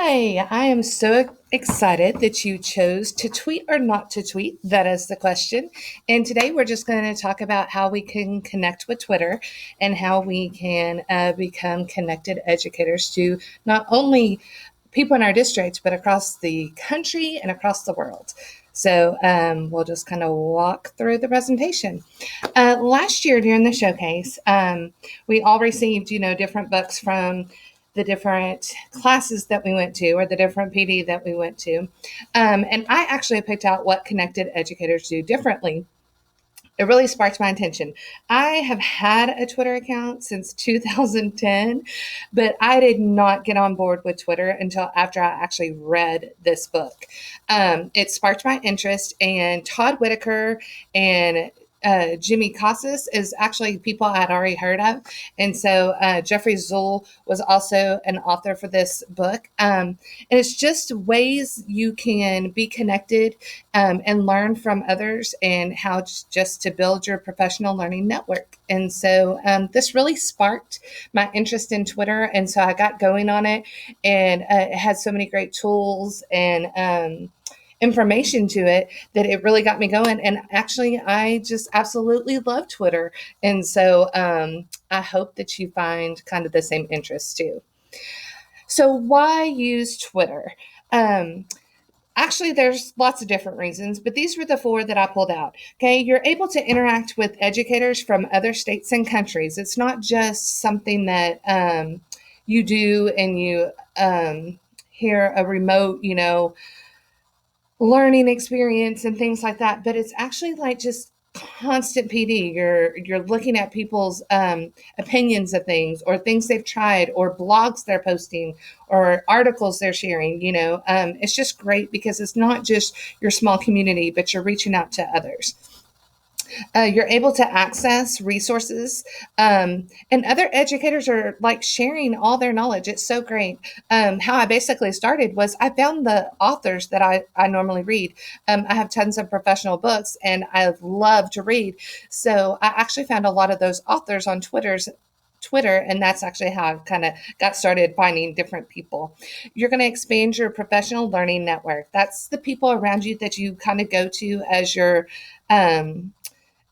Hi, I am so excited that you chose to tweet or not to tweet. That is the question. And today we're just going to talk about how we can connect with Twitter and how we can become connected educators to not only people in our districts, but across the country and across the world. So we'll just kind of walk through the presentation. Last year during the showcase, we all received, different books from the different classes that we went to or the different PD that we went to. And I actually picked out what connected educators do differently. It really sparked my attention. I have had a Twitter account since 2010, but I did not get on board with Twitter until after I actually read this book. It sparked my interest, and Todd Whitaker and Jimmy Casas is actually people I had already heard of. And so Jeffrey Zuhl was also an author for this book. And it's just ways you can be connected and learn from others and how just to build your professional learning network. And so this really sparked my interest in Twitter. And so I got going on it, and it had so many great tools and information to it that it really got me going. And actually, I just absolutely love Twitter. And so I hope that you find kind of the same interest too. So, why use Twitter? Actually, there's lots of different reasons, but these were the four that I pulled out. Okay, you're able to interact with educators from other states and countries. It's not just something that you do and you hear a remote, learning experience and things like that, but it's actually like just constant PD. You're looking at people's opinions of things or things they've tried or blogs they're posting or articles they're sharing. It's just great because it's not just your small community, but you're reaching out to others. You're able to access resources, and other educators are like sharing all their knowledge. It's so great. How I basically started was I found the authors that I normally read. I have tons of professional books and I love to read. So I actually found a lot of those authors on Twitter, and that's actually how I kind of got started finding different people. You're going to expand your professional learning network. That's the people around you that you kind of go to um,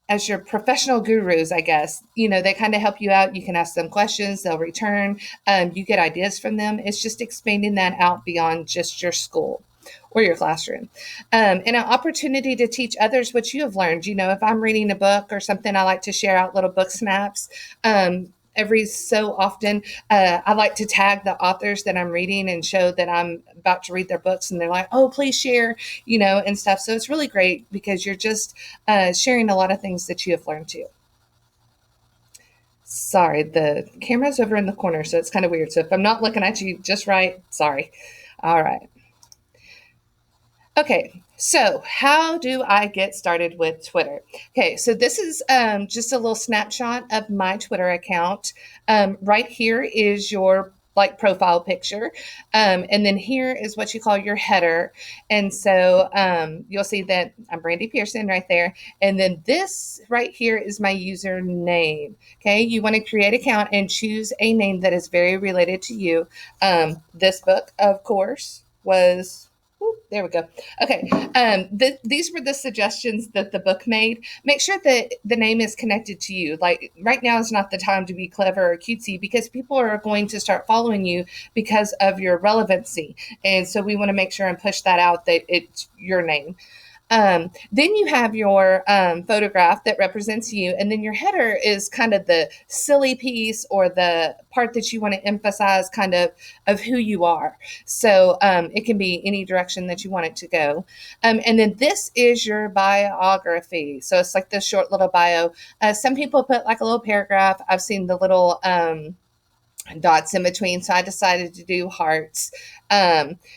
as your professional gurus, I guess. They kind of help you out. You can ask them questions, they'll return. You get ideas from them. It's just expanding that out beyond just your school or your classroom. And an opportunity to teach others what you have learned. If I'm reading a book or something, I like to share out little book snaps. Every so often, I like to tag the authors that I'm reading and show that I'm about to read their books, and they're like, "Oh, please share," and stuff. So it's really great because you're just sharing a lot of things that you have learned too. Sorry, the camera's over in the corner, so it's kind of weird. So if I'm not looking at you just right, sorry. All right. Okay, so how do I get started with Twitter? Okay, so this is just a little snapshot of my Twitter account. Right here is your profile picture, and then here is what you call your header. And so you'll see that I'm Brandy Pearson right there, and then this right here is my username. Okay, you want to create an account and choose a name that is very related to you. This book, of course, was there we go. Okay. These were the suggestions that the book made. Make sure that the name is connected to you. Like right now is not the time to be clever or cutesy because people are going to start following you because of your relevancy. And so we want to make sure and push that out that it's your name. Then you have your photograph that represents you, and then your header is kind of the silly piece or the part that you want to emphasize kind of who you are. So it can be any direction that you want it to go. And then this is your biography. So it's like this short little bio. Some people put like a little paragraph. I've seen the little dots in between, so I decided to do hearts.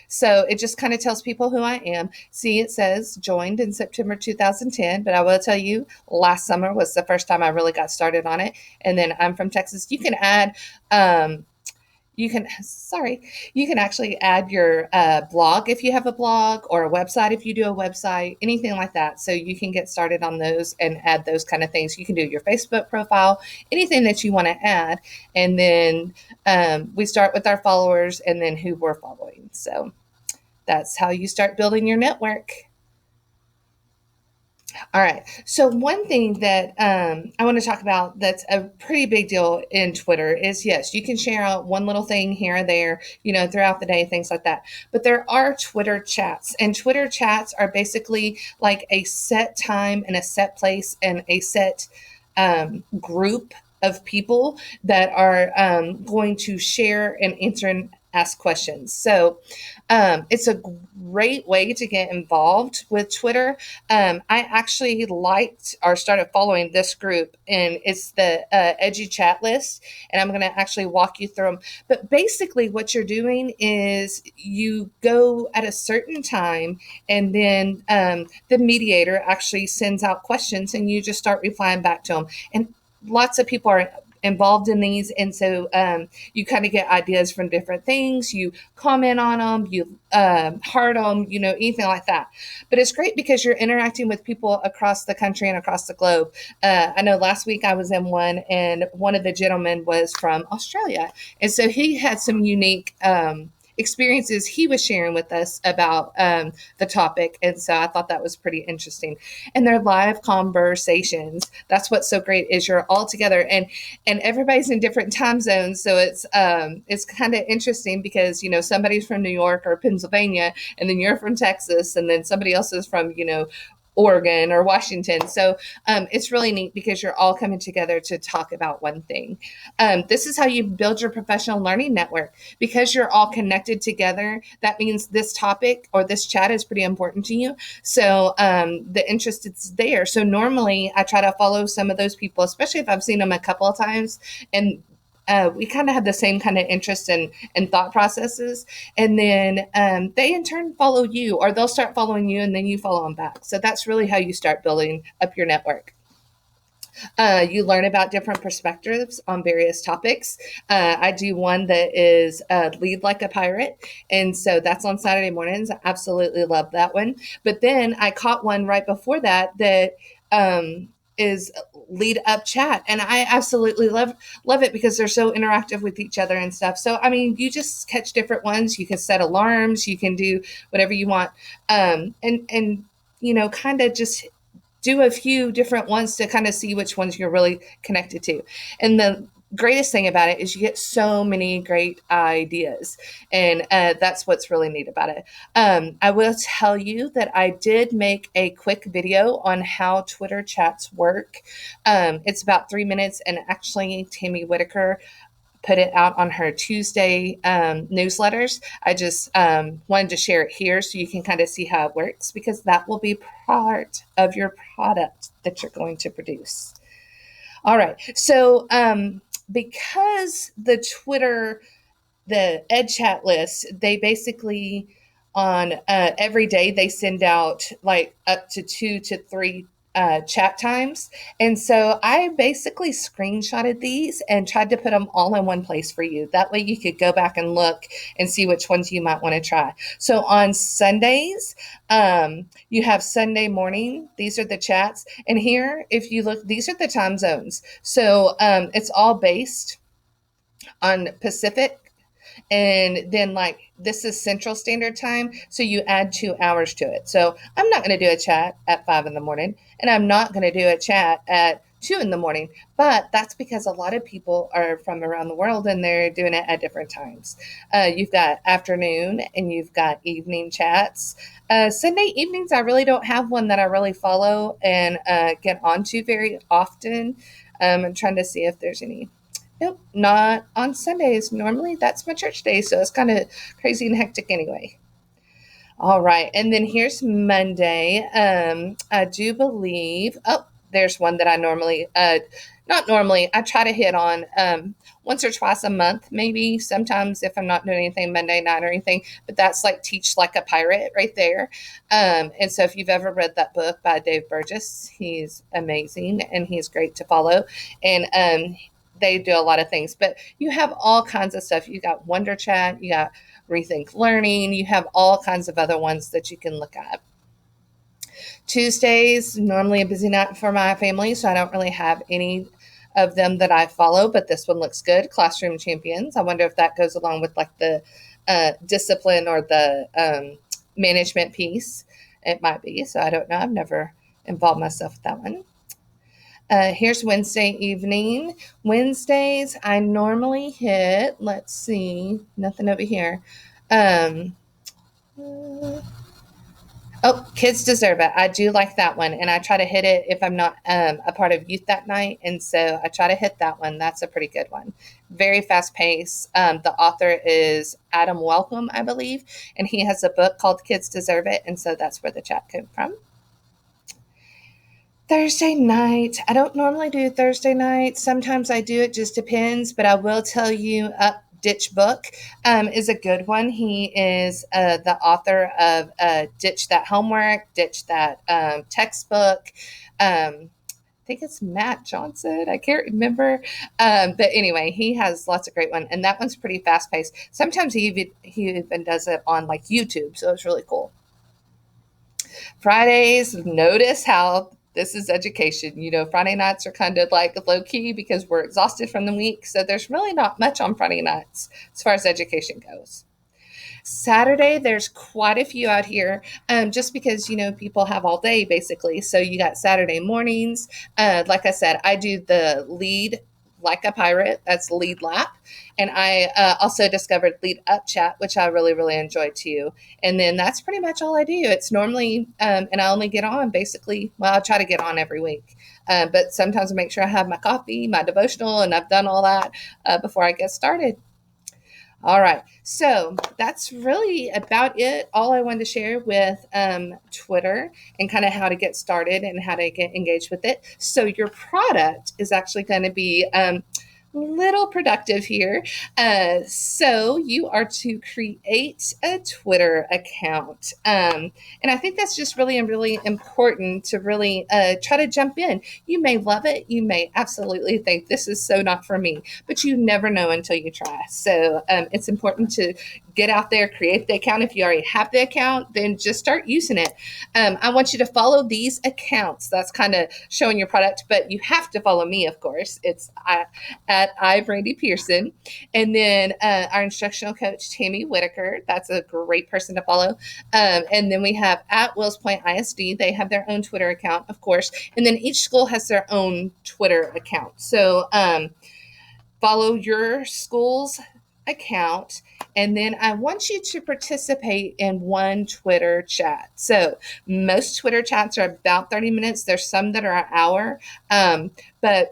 So it just kind of tells people who I am. See, it says joined in September 2010, but I will tell you last summer was the first time I really got started on it. And then I'm from Texas. You can add you can actually add your blog if you have a blog, or a website if you do a website, anything like that. So you can get started on those and add those kind of things. You can do your Facebook profile, anything that you want to add. And then we start with our followers and then who we're following. So that's how you start building your network. All right. So one thing that I want to talk about that's a pretty big deal in Twitter is, yes, you can share out one little thing here or there, throughout the day, things like that. But there are Twitter chats, and Twitter chats are basically like a set time and a set place and a set group of people that are going to share and answer and ask questions. So it's a great way to get involved with Twitter. I actually liked or started following this group, and it's the Edgy Chat List. And I'm going to actually walk you through them. But basically, what you're doing is you go at a certain time, and then the mediator actually sends out questions, and you just start replying back to them. And lots of people are involved in these, and so you kind of get ideas from different things. You comment on them, you heart them, anything like that. But it's great because you're interacting with people across the country and across the globe. I know last week I was in one, and one of the gentlemen was from Australia, and so he had some unique experiences he was sharing with us about the topic. And so I thought that was pretty interesting. And they're live conversations. That's what's so great, is you're all together, and everybody's in different time zones. So it's kind of interesting because, somebody's from New York or Pennsylvania, and then you're from Texas, and then somebody else is from, Oregon or Washington. So it's really neat because you're all coming together to talk about one thing. This is how you build your professional learning network. Because you're all connected together, that means this topic or this chat is pretty important to you. So the interest is there. So normally I try to follow some of those people, especially if I've seen them a couple of times, and we kind of have the same kind of interest and thought processes. And then they in turn follow you, or they'll start following you, and then you follow them back. So that's really how you start building up your network. You learn about different perspectives on various topics. I do one that is Lead Like a Pirate. And so that's on Saturday mornings. I absolutely love that one. But then I caught one right before that is Lead Up Chat. And I absolutely love it because they're so interactive with each other and stuff. So, I mean, you just catch different ones. You can set alarms. You can do whatever you want. And kind of just do a few different ones to kind of see which ones you're really connected to. And the greatest thing about it is you get so many great ideas, and that's what's really neat about it. I will tell you that I did make a quick video on how Twitter chats work. It's about 3 minutes, and actually Tammy Whitaker put it out on her Tuesday newsletters. I just wanted to share it here so you can kind of see how it works, because that will be part of your product that you're going to produce. All right. So because the Ed Chat list, they basically on every day they send out like up to 2 to 3 chat times. And so I basically screenshotted these and tried to put them all in one place for you. That way you could go back and look and see which ones you might want to try. So on Sundays, you have Sunday morning. These are the chats. And here, if you look, these are the time zones. So it's all based on Pacific. And then, like, this is Central Standard Time, so you add 2 hours to it. So I'm not going to do a chat at 5 in the morning, and I'm not going to do a chat at 2 in the morning. But that's because a lot of people are from around the world, and they're doing it at different times. You've got afternoon, and you've got evening chats. Sunday evenings, I really don't have one that I really follow and get onto very often. I'm trying to see if there's any. Nope, not on Sundays. Normally, that's my church day, so it's kind of crazy and hectic anyway. All right, and then here's Monday. I do believe. Oh, there's one that I normally, not normally. I try to hit on once or twice a month, maybe. Sometimes if I'm not doing anything Monday night or anything. But that's like Teach Like a Pirate right there. And so if you've ever read that book by Dave Burgess, he's amazing and he's great to follow. And they do a lot of things, but you have all kinds of stuff. You got Wonder Chat, you got Rethink Learning, you have all kinds of other ones that you can look at. Tuesdays, normally a busy night for my family, so I don't really have any of them that I follow, but this one looks good. Classroom Champions. I wonder if that goes along with like the discipline or the management piece. It might be, so I don't know. I've never involved myself with that one. Here's Wednesday evening. Wednesdays, I normally hit, let's see, nothing over here. Oh, Kids Deserve It. I do like that one. And I try to hit it if I'm not a part of youth that night. And so I try to hit that one. That's a pretty good one. Very fast paced. The author is Adam Welcome, I believe. And he has a book called Kids Deserve It. And so that's where the chat came from. Thursday night. I don't normally do Thursday night. Sometimes I do. It just depends. But I will tell you, Ditch Book is a good one. He is the author of Ditch That Homework, Ditch That Textbook. I think it's Matt Johnson. I can't remember. But anyway, he has lots of great ones. And that one's pretty fast paced. Sometimes he even does it on like YouTube. So it's really cool. Fridays, notice how this is education. You know, Friday nights are kind of like low key because we're exhausted from the week. So there's really not much on Friday nights as far as education goes. Saturday, there's quite a few out here just because, you know, people have all day basically. So you got Saturday mornings. Like I said, I do the Lead Like a Pirate. That's Lead Lap. And I also discovered Lead Up Chat, which I really, really enjoy too. And then that's pretty much all I do. It's normally, and I only get on basically, well, I try to get on every week. But sometimes I make sure I have my coffee, my devotional, and I've done all that before I get started. All right. So that's really about it. All I wanted to share with Twitter and kind of how to get started and how to get engaged with it. So your product is actually going to be little productive here. So you are to create a Twitter account. And I think that's just really, really important to really try to jump in. You may love it. You may absolutely think this is so not for me, but you never know until you try. So it's important to get out there, create the account. If you already have the account, then just start using it. I want you to follow these accounts. That's kind of showing your product, but you have to follow me, of course. It's at Brandy Pearson. And then our instructional coach, Tammy Whitaker. That's a great person to follow. And then we have at Wills Point ISD. They have their own Twitter account, of course. And then each school has their own Twitter account. So follow your school's account, and then I want you to participate in one Twitter chat. So most Twitter chats are about 30 minutes. There's some that are an hour, but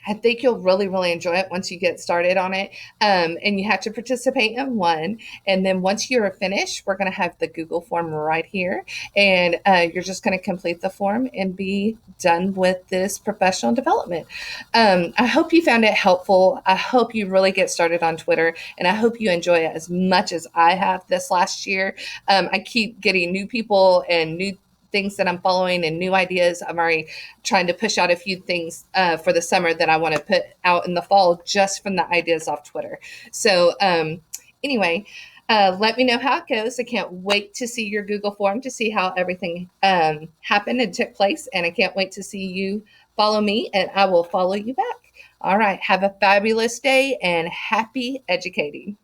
I think you'll really, really enjoy it once you get started on it. And you have to participate in one. And then once you're finished, we're going to have the Google form right here. And you're just going to complete the form and be done with this professional development. I hope you found it helpful. I hope you really get started on Twitter. And I hope you enjoy it as much as I have this last year. I keep getting new people and new things that I'm following and new ideas. I'm already trying to push out a few things for the summer that I want to put out in the fall just from the ideas off Twitter. So anyway, let me know how it goes. I can't wait to see your Google form to see how everything happened and took place. And I can't wait to see you follow me, and I will follow you back. All right. Have a fabulous day and happy educating.